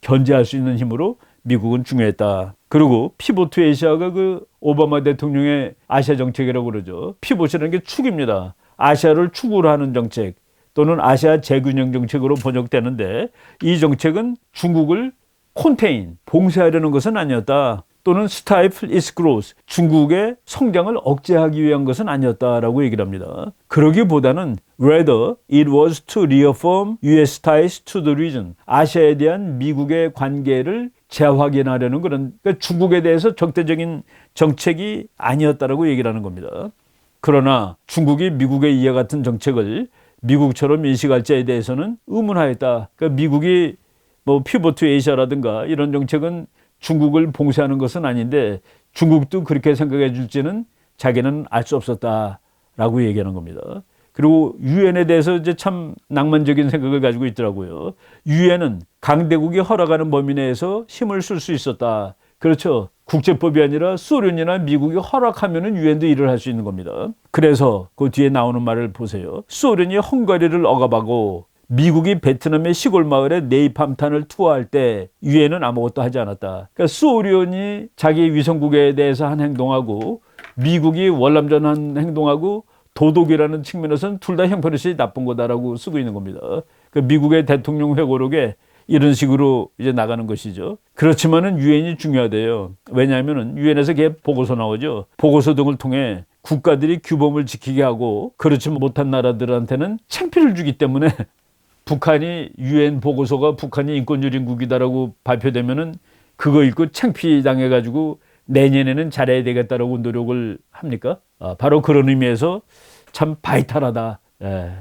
Speaker 1: 견제할 수 있는 힘으로 미국은 중요했다. 그리고 피보트 에이시아가 그 오바마 대통령의 아시아 정책이라고 그러죠. 피보트라는 게 축입니다. 아시아를 축으로 하는 정책 또는 아시아 재균형 정책으로 번역되는데 이 정책은 중국을 콘테인, 봉쇄하려는 것은 아니었다. 또는 stifle its growth, 중국의 성장을 억제하기 위한 것은 아니었다라고 얘기를 합니다. 그러기보다는 rather it was to reaffirm US ties to the region, 아시아에 대한 미국의 관계를 재확인하려는 그런, 그러니까 중국에 대해서 적대적인 정책이 아니었다라고 얘기를 하는 겁니다. 그러나 중국이 미국의 이와 같은 정책을 미국처럼 인식할지에 대해서는 의문하였다. 그러니까 미국이 뭐 피보트 에이시아라든가 이런 정책은 중국을 봉쇄하는 것은 아닌데 중국도 그렇게 생각해 줄지는 자기는 알 수 없었다라고 얘기하는 겁니다. 그리고 유엔에 대해서 이제 참 낭만적인 생각을 가지고 있더라고요. 유엔은 강대국이 허락하는 범위 내에서 힘을 쓸 수 있었다. 그렇죠. 국제법이 아니라 소련이나 미국이 허락하면은 유엔도 일을 할 수 있는 겁니다. 그래서 그 뒤에 나오는 말을 보세요. 소련이 헝가리를 억압하고 미국이 베트남의 시골 마을에 네이팜탄을 투하할 때 유엔은 아무것도 하지 않았다. 그러니까 소련이 자기 위성국에 대해서 한 행동하고 미국이 월남전 한 행동하고 도덕이라는 측면에서는 둘 다 형편없이 나쁜 거다라고 쓰고 있는 겁니다. 그러니까 미국의 대통령 회고록에 이런 식으로 이제 나가는 것이죠. 그렇지만은 유엔이 중요하대요. 왜냐하면은 유엔에서 걔 보고서 나오죠. 보고서 등을 통해 국가들이 규범을 지키게 하고 그렇지 못한 나라들한테는 창피를 주기 때문에 북한이 유엔 보고서가 북한이 인권유린국이다라고 발표되면은 그거 읽고 창피당해가지고 내년에는 잘해야 되겠다라고 노력을 합니까? 바로 그런 의미에서 참 바이탈하다.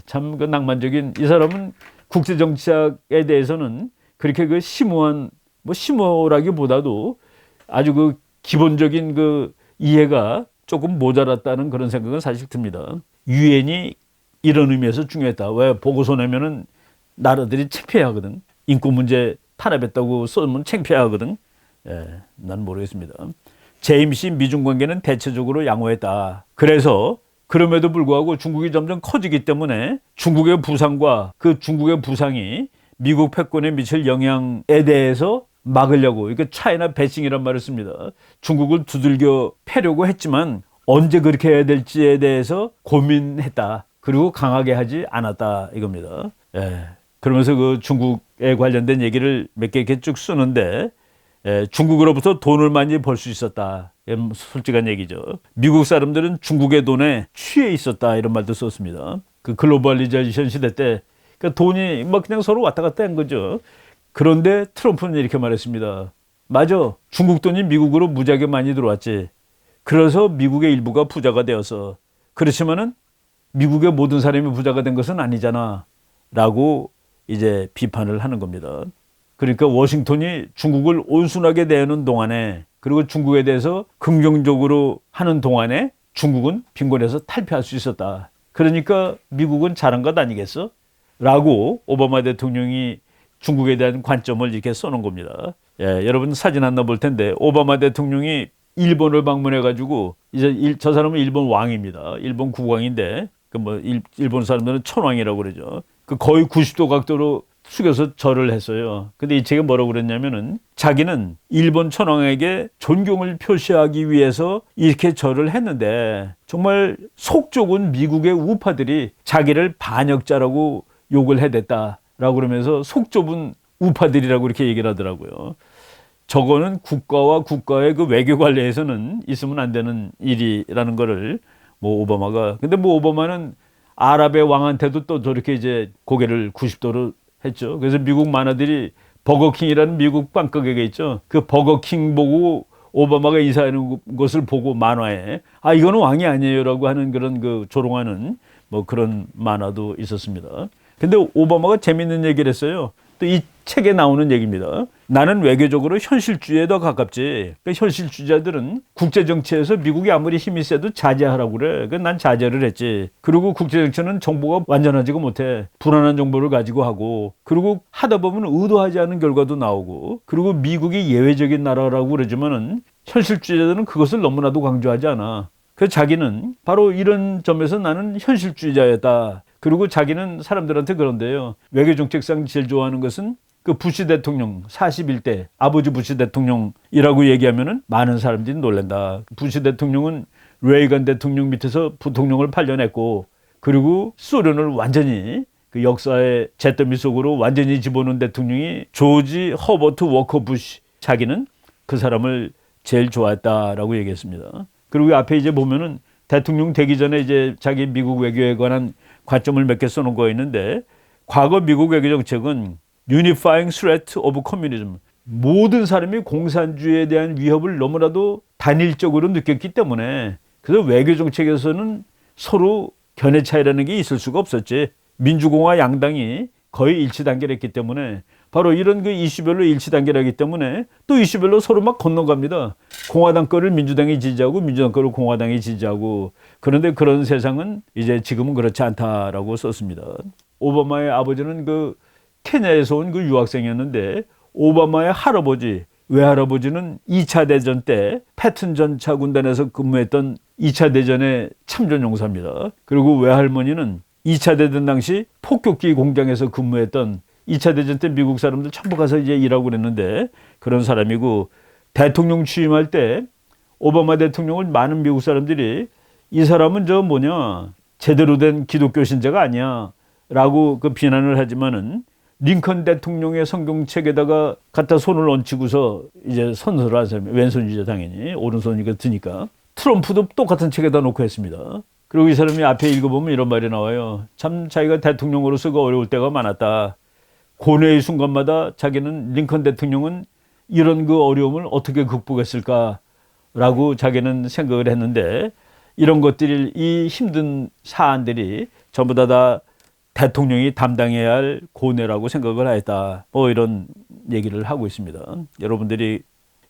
Speaker 1: 참 그 낭만적인 이 사람은 국제정치학에 대해서는 그렇게 그 심오한 뭐 심오라기보다도 아주 그 기본적인 그 이해가 조금 모자랐다는 그런 생각은 사실 듭니다. 유엔이 이런 의미에서 중요했다. 왜 보고서 내면은 나라들이 창피해하거든. 인권 문제 탄압했다고 써면 창피해하거든. 난 모르겠습니다. 재임시 미중 관계는 대체적으로 양호했다. 그래서 그럼에도 불구하고 중국이 점점 커지기 때문에 중국의 부상과 그 중국의 부상이 미국 패권에 미칠 영향에 대해서 막으려고 이렇게 차이나 배싱이란 말을 씁니다. 중국을 두들겨 패려고 했지만 언제 그렇게 해야 될지에 대해서 고민했다. 그리고 강하게 하지 않았다 이겁니다. 그러면서 그 중국에 관련된 얘기를 몇 개 이렇게 쭉 쓰는데 중국으로부터 돈을 많이 벌 수 있었다. 솔직한 얘기죠. 미국 사람들은 중국의 돈에 취해 있었다 이런 말도 썼습니다. 그 글로벌리제이션 시대 때 그러니까 돈이 막 그냥 서로 왔다 갔다 한 거죠. 그런데 트럼프는 이렇게 말했습니다. 맞아. 중국 돈이 미국으로 무지하게 많이 들어왔지. 그래서 미국의 일부가 부자가 되어서. 그렇지만은 미국의 모든 사람이 부자가 된 것은 아니잖아. 라고 이제 비판을 하는 겁니다. 그러니까 워싱턴이 중국을 온순하게 대하는 동안에 그리고 중국에 대해서 긍정적으로 하는 동안에 중국은 빈곤에서 탈피할 수 있었다. 그러니까 미국은 잘한 것 아니겠어? 라고 오바마 대통령이 중국에 대한 관점을 이렇게 써놓은 겁니다. 예, 여러분 사진 하나 볼 텐데 오바마 대통령이 일본을 방문해가지고 이제 저 사람은 일본 왕입니다. 일본 국왕인데 그 뭐 일본 사람들은 천왕이라고 그러죠. 그 거의 90도 각도로 숙여서 절을 했어요. 근데 이 책에 뭐라고 그랬냐면은 자기는 일본 천황에게 존경을 표시하기 위해서 이렇게 절을 했는데 정말 속 좁은 미국의 우파들이 자기를 반역자라고 욕을 해댔다라고 그러면서 속 좁은 우파들이라고 이렇게 얘기를 하더라고요. 저거는 국가와 국가의 그 외교 관리에서는 있으면 안 되는 일이라는 거를 뭐 오바마가 근데 뭐 오바마는 아랍의 왕한테도 또 저렇게 이제 고개를 90도로 했죠. 그래서 미국 만화들이 버거킹이라는 미국 빵가게가 있죠. 그 버거킹 보고 오바마가 인사하는 것을 보고 만화에 아 이거는 왕이 아니에요라고 하는 그런 그 조롱하는 뭐 그런 만화도 있었습니다. 근데 오바마가 재밌는 얘기를 했어요. 또 이 책에 나오는 얘기입니다. 나는 외교적으로 현실주의에 더 가깝지. 그러니까 현실주의자들은 국제정치에서 미국이 아무리 힘이 세도 자제하라고 그래. 난 자제를 했지. 그리고 국제정치는 정보가 완전하지가 못해. 불안한 정보를 가지고 하고 그리고 하다 보면 의도하지 않은 결과도 나오고 그리고 미국이 예외적인 나라라고 그러지만은 현실주의자들은 그것을 너무나도 강조하지 않아. 그래서 자기는 바로 이런 점에서 나는 현실주의자였다. 그리고 자기는 사람들한테 그런데요. 외교정책상 제일 좋아하는 것은 그 부시 대통령 41대 아버지 부시 대통령이라고 얘기하면은 많은 사람들이 놀란다. 부시 대통령은 레이건 대통령 밑에서 부통령을 8년 했고 그리고 소련을 완전히 그 역사의 잿더미 속으로 완전히 집어넣은 대통령이 조지 허버트 워커 부시. 자기는 그 사람을 제일 좋아했다라고 얘기했습니다. 그리고 앞에 이제 보면은 대통령 되기 전에 이제 자기 미국 외교에 관한 관점을 몇 개 써놓은 거 있는데 과거 미국 외교 정책은 Unifying Threat of Communism 모든 사람이 공산주의에 대한 위협을 너무나도 단일적으로 느꼈기 때문에 그래서 외교 정책에서는 서로 견해 차이라는 게 있을 수가 없었지. 민주공화 양당이 거의 일치 단계했기 때문에 바로 이런 그 이슈별로 일치 단계하기 때문에 또 이슈별로 서로 막 건너갑니다. 공화당 거를 민주당이 지지하고 민주당 거를 공화당이 지지하고 그런데 그런 세상은 이제 지금은 그렇지 않다라고 썼습니다. 오바마의 아버지는 그 케냐에서 온 그 유학생이었는데 오바마의 할아버지 외할아버지는 2차 대전 때 패튼 전차 군단에서 근무했던 2차 대전의 참전 용사입니다. 그리고 외할머니는 2차 대전 당시 폭격기 공장에서 근무했던 2차 대전 때 미국 사람들 전부 가서 이제 일하고 그랬는데 그런 사람이고 대통령 취임할 때 오바마 대통령을 많은 미국 사람들이 이 사람은 저 뭐냐 제대로 된 기독교 신자가 아니야 라고 그 비난을 하지만은 링컨 대통령의 성경책에다가 갖다 손을 얹히고서 이제 선서를 한 사람이 왼손이죠 당연히 오른손이가 드니까 트럼프도 똑같은 책에다 놓고 했습니다. 그리고 이 사람이 앞에 읽어보면 이런 말이 나와요. 참 자기가 대통령으로서 그 어려울 때가 많았다. 고뇌의 순간마다 자기는 링컨 대통령은 이런 그 어려움을 어떻게 극복했을까라고 자기는 생각을 했는데 이런 것들이 이 힘든 사안들이 전부 다 대통령이 담당해야 할 고뇌라고 생각을 하였다. 뭐 이런 얘기를 하고 있습니다. 여러분들이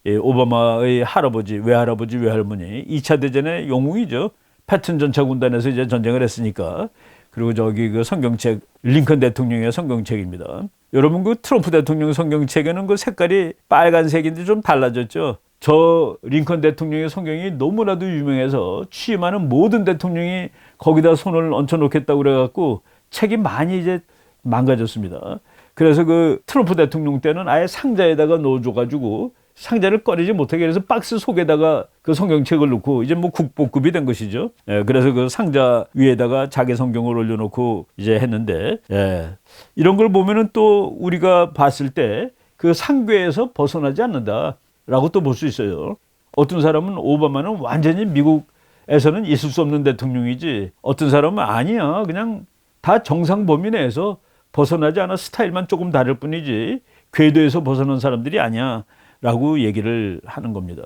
Speaker 1: 오바마의 할아버지, 외할아버지, 외할머니 2차 대전의 영웅이죠. 패튼 전차 군단에서 이제 전쟁을 했으니까. 그리고 저기 그 성경책 링컨 대통령의 성경책입니다. 여러분 그 트럼프 대통령 성경책에는 그 색깔이 빨간색인데 좀 달라졌죠. 저 링컨 대통령의 성경이 너무나도 유명해서 취임하는 모든 대통령이 거기다 손을 얹혀 놓겠다고 그래갖고 책이 많이 이제 망가졌습니다. 그래서 그 트럼프 대통령 때는 아예 상자에다가 넣어줘가지고 상자를 꺼내지 못하게 해서 박스 속에다가 그 성경책을 넣고 이제 뭐 국보급이 된 것이죠. 예, 그래서 그 상자 위에다가 자기 성경을 올려놓고 이제 했는데, 예, 이런 걸 보면은 또 우리가 봤을 때 그 상궤에서 벗어나지 않는다라고 또 볼 수 있어요. 어떤 사람은 오바마는 완전히 미국에서는 있을 수 없는 대통령이지, 어떤 사람은 아니야, 그냥 다 정상 범위 내에서 벗어나지 않아 스타일만 조금 다를 뿐이지 궤도에서 벗어난 사람들이 아니야 라고 얘기를 하는 겁니다.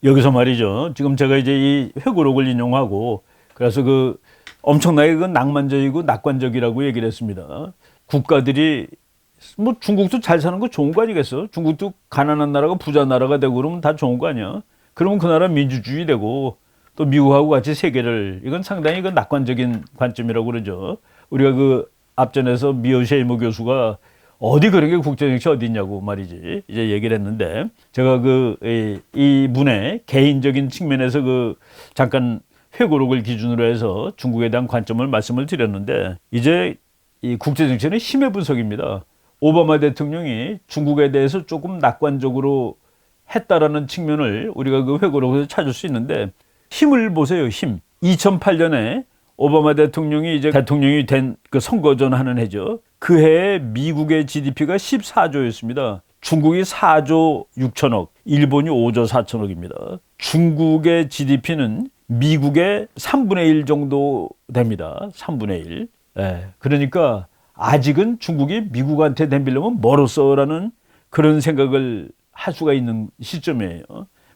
Speaker 1: 여기서 말이죠, 지금 제가 이제 이 회고록을 인용하고 그래서 그 엄청나게 그 낭만적이고 낙관적이라고 얘기를 했습니다. 국가들이 뭐 중국도 잘 사는 거 좋은 거 아니겠어? 중국도 가난한 나라가 부자 나라가 되고 그러면 다 좋은 거 아니야? 그러면 그 나라 민주주의 되고 또 미국하고 같이 세계를, 이건 상당히 그 낙관적인 관점이라고 그러죠. 우리가 그 앞전에서 미오셰이모 교수가 어디 그런 게 국제정치 어디 있냐고 말이지 이제 얘기를 했는데, 제가 이 분의 개인적인 측면에서 그 잠깐 회고록을 기준으로 해서 중국에 대한 관점을 말씀을 드렸는데, 이제 이 국제정치는 힘의 분석입니다. 오바마 대통령이 중국에 대해서 조금 낙관적으로 했다라는 측면을 우리가 그 회고록에서 찾을 수 있는데, 힘을 보세요. 힘. 2008년에 오바마 대통령이 이제 대통령이 된 그 선거전 하는 해죠. 그 해에 미국의 GDP가 14조였습니다. 중국이 4조 6천억, 일본이 5조 4천억입니다. 중국의 GDP는 미국의 3분의 1 정도 됩니다. 3분의 1. 예, 그러니까 아직은 중국이 미국한테 덤비려면 멀었어라는 그런 생각을 할 수가 있는 시점이에요.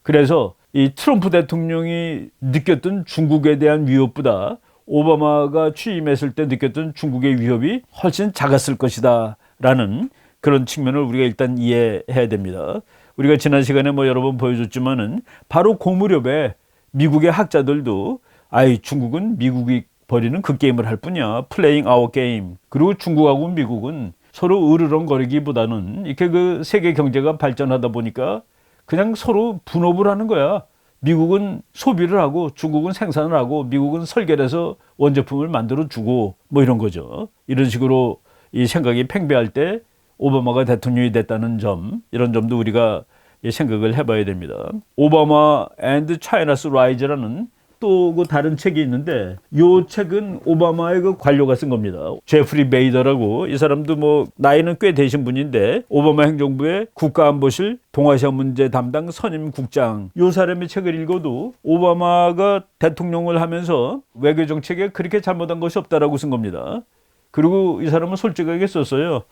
Speaker 1: 그래서 이 트럼프 대통령이 느꼈던 중국에 대한 위협보다 오바마가 취임했을 때 느꼈던 중국의 위협이 훨씬 작았을 것이다 라는 그런 측면을 우리가 일단 이해해야 됩니다. 우리가 지난 시간에 뭐 여러 번 보여줬지만은 바로 그 무렵에 미국의 학자들도 중국은 미국이 벌이는 그 게임을 할 뿐이야, playing our game. 그리고 중국하고 미국은 서로 으르렁거리기보다는 이렇게 그 세계 경제가 발전하다 보니까 그냥 서로 분업을 하는 거야. 미국은 소비를 하고 중국은 생산을 하고 미국은 설계해서 원제품을 만들어 주고 뭐 이런 거죠. 이런 식으로 이 생각이 팽배할 때 오바마가 대통령이 됐다는 점, 이런 점도 우리가 생각을 해봐야 됩니다. 오바마 and China's Rise라는 또 그 다른 책이 있는데, 이 책은 오바마의 그 관료가 쓴 겁니다. 제프리 베이더라고, 이 사람도 뭐 나이는 꽤 되신 분인데 오바마 행정부의 국가안보실 동아시아 문제 담당 선임 국장, 이 사람의 책을 읽어도 오바마가 대통령을 하면서 외교 정책에 그렇게 잘못한 것이 없다라고 쓴 겁니다. 그리고 이 사람은 솔직하게 썼어요.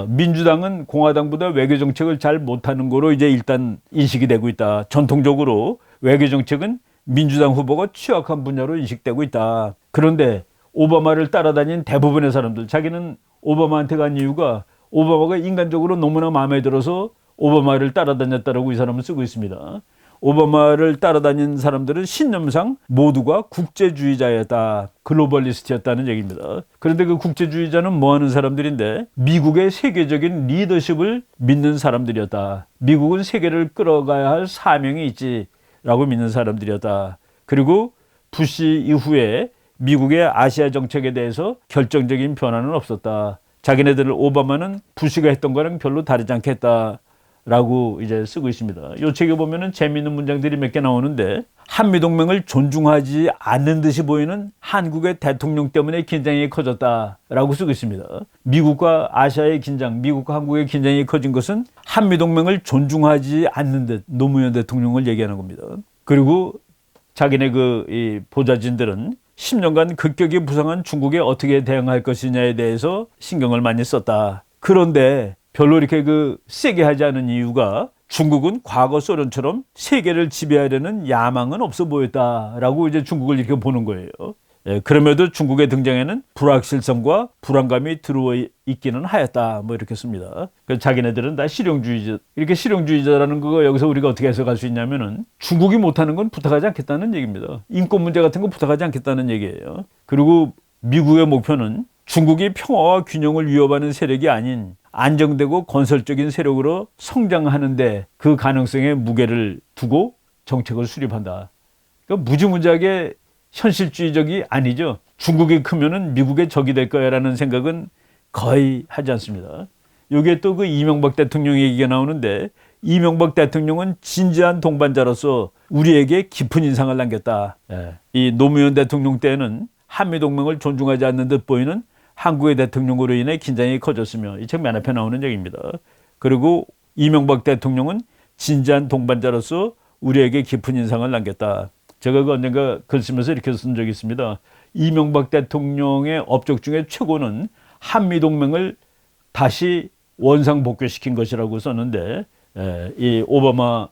Speaker 1: 민주당은 공화당보다 외교 정책을 잘 못하는 거로 이제 일단 인식이 되고 있다. 전통적으로 외교 정책은 민주당 후보가 취약한 분야로 인식되고 있다. 그런데 오바마를 따라다닌 대부분의 사람들, 자기는 오바마한테 간 이유가 오바마가 인간적으로 너무나 마음에 들어서 오바마를 따라다녔다라고 이 사람은 쓰고 있습니다. 오바마를 따라다닌 사람들은 신념상 모두가 국제주의자였다, 글로벌리스트였다는 얘기입니다. 그런데 그 국제주의자는 뭐 하는 사람들인데, 미국의 세계적인 리더십을 믿는 사람들이었다. 미국은 세계를 끌어가야 할 사명이 있지 라고 믿는 사람들이었다. 그리고 부시 이후에 미국의 아시아 정책에 대해서 결정적인 변화는 없었다. 자기네들 오바마는 부시가 했던 거랑 별로 다르지 않겠다 라고 이제 쓰고 있습니다. 이 책에 보면은 재미있는 문장들이 몇 개 나오는데, 한미동맹을 존중하지 않는 듯이 보이는 한국의 대통령 때문에 긴장이 커졌다라고 쓰고 있습니다. 미국과 아시아의 긴장, 미국과 한국의 긴장이 커진 것은 한미동맹을 존중하지 않는 듯, 노무현 대통령을 얘기하는 겁니다. 그리고 자기네 이 보좌진들은 10년간 급격히 부상한 중국에 어떻게 대응할 것이냐에 대해서 신경을 많이 썼다. 그런데 별로 이렇게 세게 하지 않은 이유가, 중국은 과거 소련처럼 세계를 지배하려는 야망은 없어 보였다라고 이제 중국을 이렇게 보는 거예요. 그럼에도 중국의 등장에는 불확실성과 불안감이 들어와 있기는 하였다, 뭐 이렇게 씁니다. 그래서 자기네들은 다 실용주의자, 이렇게 실용주의자라는 거 여기서 우리가 어떻게 해석할 수 있냐면은, 중국이 못하는 건 부탁하지 않겠다는 얘기입니다. 인권 문제 같은 거 부탁하지 않겠다는 얘기예요. 그리고 미국의 목표는 중국이 평화와 균형을 위협하는 세력이 아닌 안정되고 건설적인 세력으로 성장하는데 그 가능성에 무게를 두고 정책을 수립한다. 그러니까 무지무지하게 현실주의적이 아니죠. 중국이 크면은 미국의 적이 될 거야라는 생각은 거의 하지 않습니다. 여기에 또 이명박 대통령 얘기가 나오는데, 이명박 대통령은 진지한 동반자로서 우리에게 깊은 인상을 남겼다. 이 노무현 대통령 때는 한미동맹을 존중하지 않는 듯 보이는 한국의 대통령으로 인해 긴장이 커졌으며, 이 책 맨 앞에 나오는 얘기입니다. 그리고 이명박 대통령은 진지한 동반자로서 우리에게 깊은 인상을 남겼다. 제가 그 언젠가 글 쓰면서 이렇게 쓴 적이 있습니다. 이명박 대통령의 업적 중에 최고는 한미동맹을 다시 원상복귀시킨 것이라고 썼는데, 이 오바마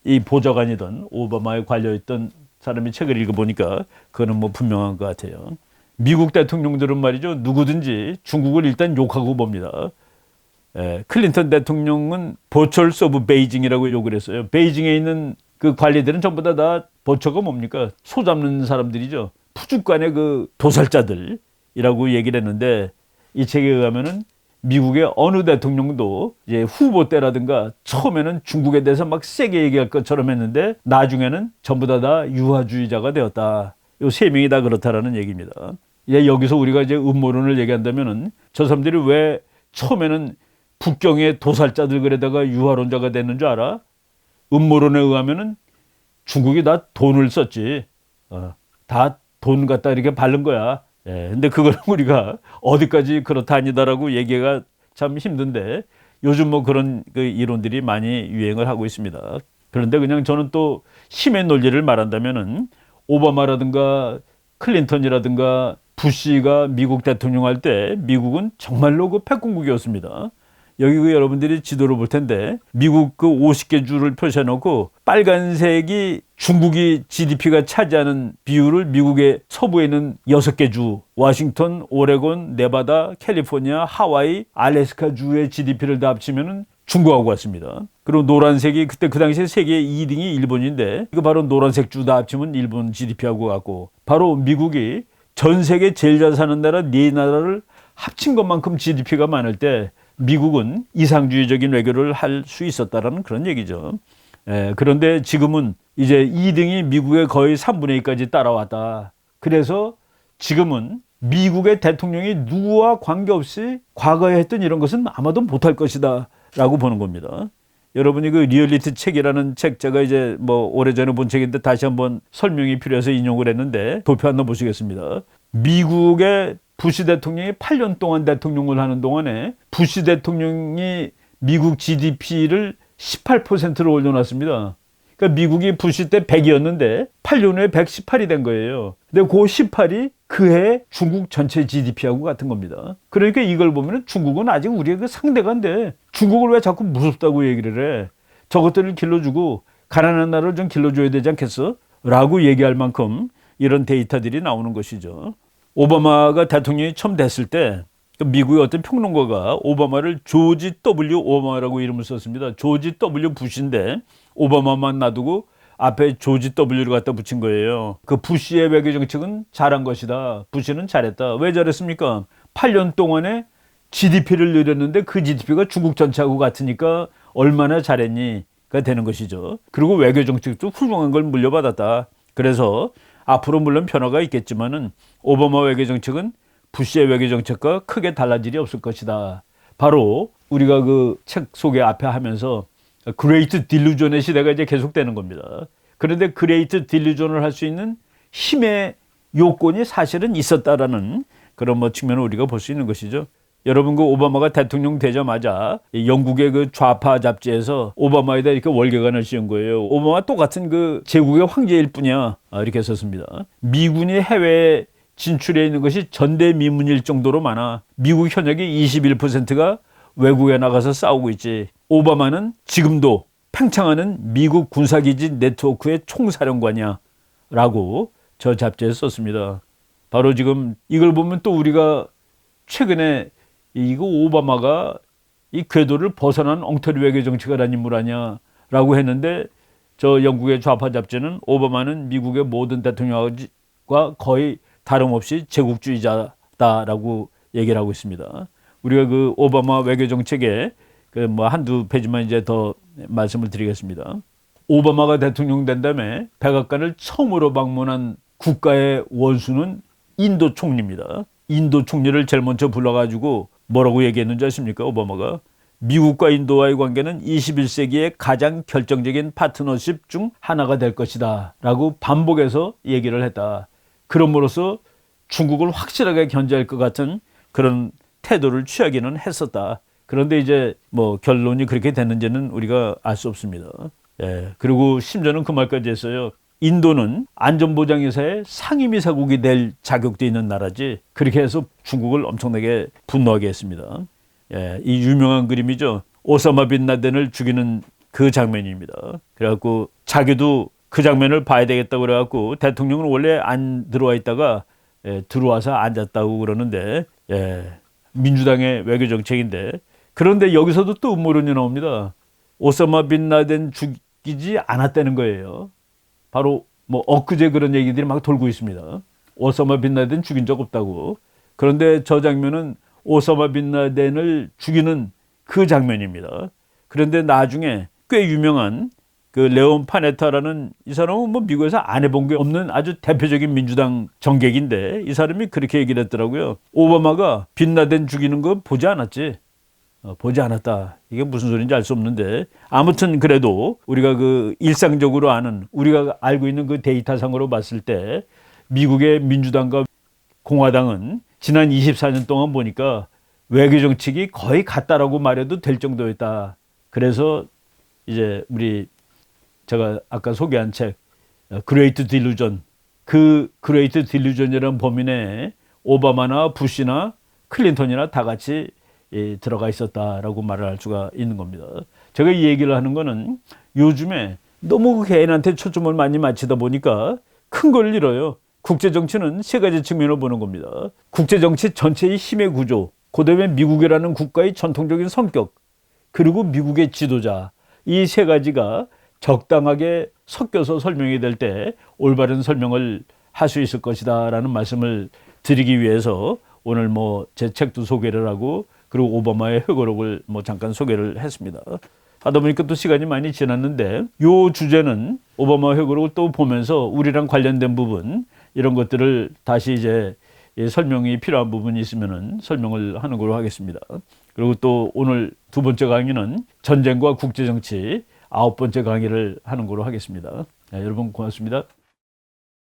Speaker 1: 이 보좌관이던 오바마에 관여했던 사람이 책을 읽어보니까 그거는 뭐 분명한 것 같아요. 미국 대통령들은 말이죠, 누구든지 중국을 일단 욕하고 봅니다. 클린턴 대통령은 버처스 오브 베이징이라고 욕을 했어요. 베이징에 있는 그 관리들은 전부 다 버처가 뭡니까? 소 잡는 사람들이죠. 푸주간의 그 도살자들이라고 얘기를 했는데, 이 책에 의하면은 미국의 어느 대통령도 이제 후보 때라든가 처음에는 중국에 대해서 막 세게 얘기할 것처럼 했는데 나중에는 전부 다 유화주의자가 되었다. 요 세 명이 다 그렇다라는 얘기입니다. 이제 여기서 우리가 이제 음모론을 얘기한다면은 저 사람들이 왜 처음에는 북경의 도살자들 그래다가 유화론자가 됐는 줄 알아? 음모론에 의하면은 중국이 다 돈을 썼지. 다 돈 갖다 이렇게 바른 거야. 근데 그걸 우리가 어디까지 그렇다 아니다라고 얘기가 참 힘든데 요즘 뭐 그런 그 이론들이 많이 유행을 하고 있습니다. 그런데 그냥 저는 또 힘의 논리를 말한다면은 오바마라든가 클린턴이라든가 부시가 미국 대통령 할 때 미국은 정말로 그 패권국이었습니다. 여기 그 여러분들이 지도를 볼 텐데 미국 그 50개 주를 표시해놓고 빨간색이 중국이 GDP가 차지하는 비율을 미국의 서부에 있는 6개 주, 워싱턴, 오레곤, 네바다, 캘리포니아, 하와이, 알래스카 주의 GDP를 다 합치면은 중국하고 같습니다. 그리고 노란색이 그때 그 당시에 세계 2등이 일본인데 이거 바로 노란색 주 다 합치면 일본 GDP하고 같고 바로 미국이 전 세계 제일 잘 사는 나라 4나라를 합친 것만큼 GDP가 많을 때 미국은 이상주의적인 외교를 할 수 있었다라는 그런 얘기죠. 그런데 지금은 이제 2등이 미국의 거의 3분의 2까지 따라왔다. 그래서 지금은 미국의 대통령이 누구와 관계없이 과거에 했던 이런 것은 아마도 못할 것이다 라고 보는 겁니다. 여러분이 그 리얼리티 책이라는 책 제가 이제 뭐 오래전에 본 책인데 다시 한번 설명이 필요해서 인용을 했는데 도표 하나 보시겠습니다. 미국의 부시 대통령이 8년 동안 대통령을 하는 동안에 부시 대통령이 미국 GDP를 18%로 올려놨습니다. 그러니까 미국이 부시 때 100이었는데 8년 후에 118이 된 거예요. 근데 그 18이 그해 중국 전체 GDP하고 같은 겁니다. 그러니까 이걸 보면 중국은 아직 우리의 그 상대가 안 돼. 중국을 왜 자꾸 무섭다고 얘기를 해. 저것들을 길러주고 가난한 나라를 좀 길러줘야 되지 않겠어? 라고 얘기할 만큼 이런 데이터들이 나오는 것이죠. 오바마가 대통령이 처음 됐을 때 미국의 어떤 평론가가 오바마를 조지 W 오바마라고 이름을 썼습니다. 조지 W 부시인데 오바마만 놔두고 앞에 조지 W를 갖다 붙인 거예요. 그 부시의 외교 정책은 잘한 것이다. 부시는 잘했다. 왜 잘했습니까? 8년 동안에 GDP를 늘렸는데 그 GDP가 중국 전체하고 같으니까 얼마나 잘했니가 되는 것이죠. 그리고 외교 정책도 훌륭한 걸 물려받았다. 그래서 앞으로 물론 변화가 있겠지만은 오바마 외교 정책은 부시의 외교 정책과 크게 달라질 일이 없을 것이다. 바로 우리가 그 책 소개 앞에 하면서 그레이트 딜루전의 시대가 이제 계속되는 겁니다. 그런데 그레이트 딜루전을 할 수 있는 힘의 요건이 사실은 있었다라는 그런 뭐 측면을 우리가 볼 수 있는 것이죠. 여러분 그 오바마가 대통령 되자마자 영국의 그 좌파 잡지에서 오바마에다 이렇게 월계관을 씌운 거예요. 오바마 똑같은 그 제국의 황제일 뿐이야. 이렇게 썼습니다. 미군이 해외에 진출해 있는 것이 전대미문일 정도로 많아. 미국 현역의 21%가 외국에 나가서 싸우고 있지. 오바마는 지금도 팽창하는 미국 군사기지 네트워크의 총사령관이야. 라고 저 잡지에 썼습니다. 바로 지금 이걸 보면 또 우리가 최근에 이거 오바마가 이 궤도를 벗어난 엉터리 외교 정책을 한 인물 아니야라고 했는데 저 영국의 좌파 잡지는 오바마는 미국의 모든 대통령과 거의 다름없이 제국주의자다라고 얘기를 하고 있습니다. 우리가 그 오바마 외교 정책에 그 뭐 한두 페이지만 이제 더 말씀을 드리겠습니다. 오바마가 대통령 된 다음에 백악관을 처음으로 방문한 국가의 원수는 인도 총리입니다. 인도 총리를 제일 먼저 불러가지고 뭐라고 얘기했는지 아십니까? 오바마가 미국과 인도와의 관계는 21세기의 가장 결정적인 파트너십 중 하나가 될 것이다 라고 반복해서 얘기를 했다. 그럼으로써 중국을 확실하게 견제할 것 같은 그런 태도를 취하기는 했었다. 그런데 이제 뭐 결론이 그렇게 됐는지는 우리가 알 수 없습니다. 예, 그리고 심지어는 그 말까지 했어요. 인도는 안전보장회사의 상임이사국이 될 자격도 있는 나라지. 그렇게 해서 중국을 엄청나게 분노하게 했습니다. 예, 이 유명한 그림이죠. 오사마 빈 라덴을 죽이는 그 장면입니다. 그래갖고 자기도 그 장면을 봐야 되겠다고 그래갖고 대통령은 원래 안 들어와 있다가 들어와서 앉았다고 그러는데 민주당의 외교 정책인데 그런데 여기서도 또 음모론이 나옵니다. 오사마 빈 라덴 죽이지 않았다는 거예요. 바로 뭐 엊그제 그런 얘기들이 막 돌고 있습니다. 오사마 빈 라덴 죽인 적 없다고. 그런데 저 장면은 오사마 빈 라덴을 죽이는 그 장면입니다. 그런데 나중에 꽤 유명한 그 레온 파네타라는 이 사람은 뭐 미국에서 안 해본 게 없는 아주 대표적인 민주당 정객인데 이 사람이 그렇게 얘기를 했더라고요. 오바마가 빈 라덴 죽이는 거 보지 않았지. 보지 않았다. 이게 무슨 소리인지 알 수 없는데 아무튼 그래도 우리가 그 일상적으로 아는 우리가 알고 있는 그 데이터상으로 봤을 때 미국의 민주당과 공화당은 지난 24년 동안 보니까 외교 정책이 거의 같다라고 말해도 될 정도였다. 그래서 이제 제가 아까 소개한 책 그레이트 딜루전 그 그레이트 딜루전이라는 범위 내에 오바마나 부시나 클린턴이나 다 같이 들어가 있었다라고 말을 할 수가 있는 겁니다. 제가 이 얘기를 하는 거는 요즘에 너무 개인한테 초점을 많이 맞추다 보니까 큰 걸 잃어요. 국제정치는 세 가지 측면을 보는 겁니다. 국제정치 전체의 힘의 구조, 그다음에 미국이라는 국가의 전통적인 성격, 그리고 미국의 지도자, 이 세 가지가 적당하게 섞여서 설명이 될 때 올바른 설명을 할 수 있을 것이다 라는 말씀을 드리기 위해서 오늘 제 책도 소개를 하고 그리고 오바마의 회고록을 잠깐 소개를 했습니다. 하다 보니까 또 시간이 많이 지났는데 요 주제는 오바마 회고록을 또 보면서 우리랑 관련된 부분 이런 것들을 다시 이제 설명이 필요한 부분이 있으면은 설명을 하는 걸로 하겠습니다. 그리고 또 오늘 두 번째 강의는 전쟁과 국제정치 9번째 강의를 하는 걸로 하겠습니다. 여러분 고맙습니다.